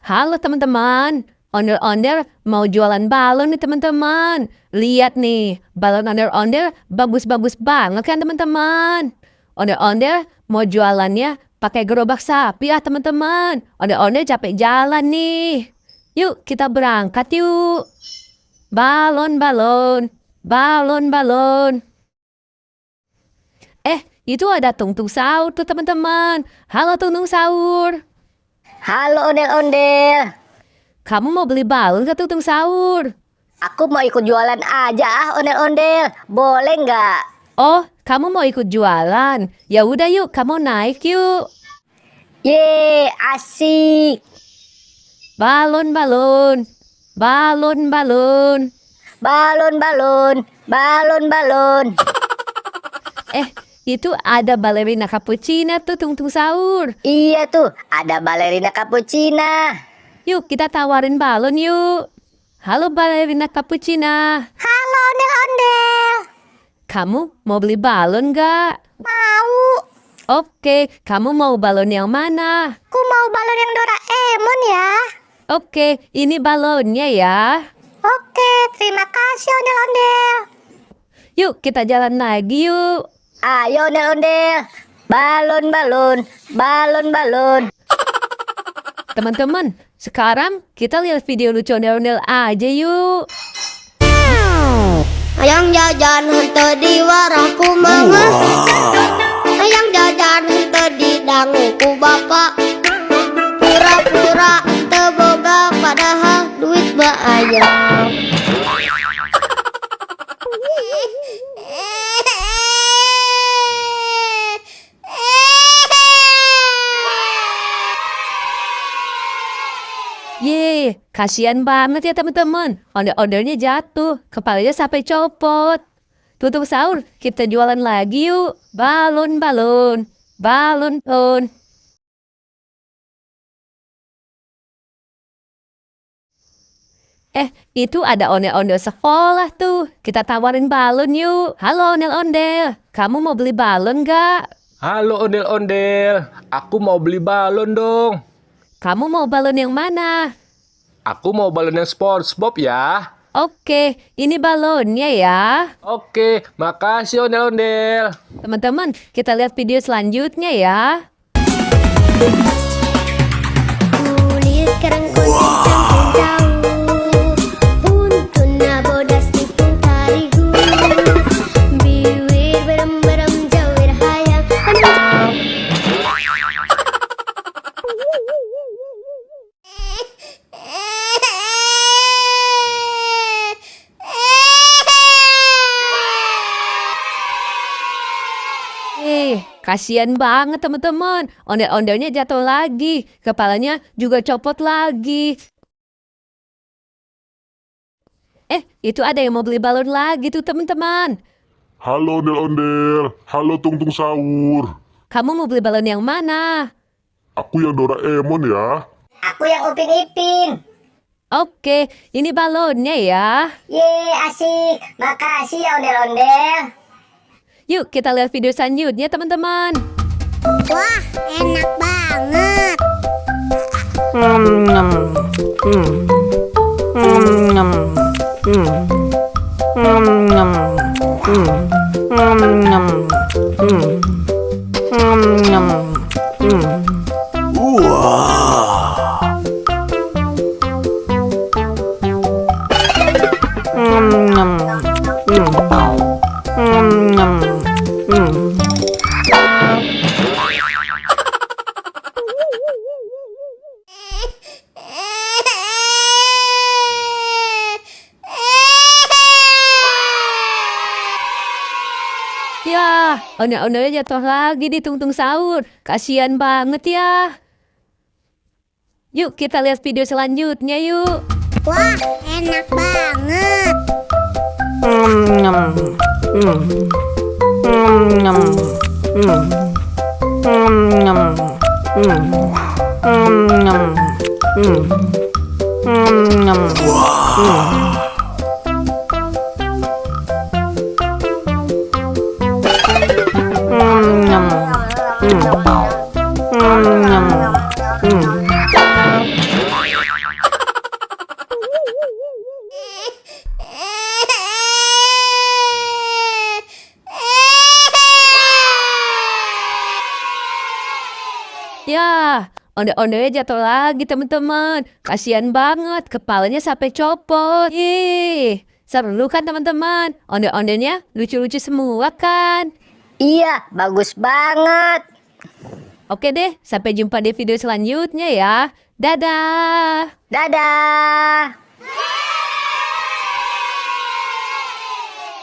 Halo teman-teman, ondel-ondel mau jualan balon nih teman-teman. Lihat nih, balon ondel-ondel bagus-bagus banget kan teman-teman. Ondel-ondel mau jualannya pakai gerobak sapi ya teman-teman. Ondel-ondel capek jalan nih. Yuk kita berangkat yuk. Balon, balon, balon, balon. Itu ada tungtung sahur tuh teman-teman. Halo tungtung sahur. Halo ondel-ondel. Kamu mau beli balon ke tungtung sahur? Aku mau ikut jualan aja ondel-ondel. Boleh nggak? Oh, kamu mau ikut jualan? Ya udah yuk, kamu naik yuk. Ye, asik. Balon, balon, balon, balon. Balon, balon, balon, balon. Itu ada balerina cappuccino tuh tungtung sahur. Iya tuh, ada balerina cappuccina. Yuk kita tawarin balon yuk. Halo balerina cappuccino. Halo ondel-ondel. Kamu mau beli balon gak? Mau. Oke, kamu mau balon yang mana? Aku mau balon yang Doraemon ya. Oke, ini balonnya ya. Oke, terima kasih ondel-ondel. Yuk kita jalan lagi yuk. Ayo ondel-ondel. Balon, balon, balon, balon. Teman-teman, sekarang kita lihat video lucu ondel-ondel aja yuk. Ayang jajan henteu di warahku mama. Ayang jajan henteu di danguku bapak. Pura-pura teu boga padahal duit mah aya. Ye, kasihan banget ya teman-teman. Ondel-ondelnya jatuh, kepalanya sampai copot. Tutup sahur, kita jualan lagi yuk. Balon, balon, balon, balon. Itu ada ondel-ondel sekolah tuh. Kita tawarin balon yuk. Halo ondel-ondel, kamu mau beli balon gak? Halo ondel-ondel, aku mau beli balon dong. Kamu mau balon yang mana? Aku mau balon yang SpongeBob ya. Oke, ini balonnya ya. Oke, makasih ondel-ondel. Teman-teman, kita lihat video selanjutnya ya. Kulit kerang kunci campur daun. Untuna bodas tipung tarigu. Biwir berem-berem jawir hayang. Kasihan banget teman-teman. Ondel-ondelnya jatuh lagi. Kepalanya juga copot lagi. Itu ada yang mau beli balon lagi tuh teman-teman. Halo ondel-ondel, halo tungtung sahur. Kamu mau beli balon yang mana? Aku yang Doraemon ya. Aku yang Upin Ipin. Oke, ini balonnya ya. Ye, asik. Makasih ya ondel-ondel. Yuk kita lihat video selanjutnya teman-teman. Wah, enak banget. Ya, ondel-ondelnya jatuh lagi di tungtung sahur. Kasihan banget ya. Yuk kita lihat video selanjutnya yuk. Wah, enak banget. Ya, ondel-ondelnya jatuh lagi teman-teman. Kasihan banget, kepalanya sampai copot. Ih, seru kan teman-teman? Ondel-ondelnya lucu-lucu semua kan? Iya, bagus banget. Oke deh, sampai jumpa di video selanjutnya ya. Dadah! Dadah.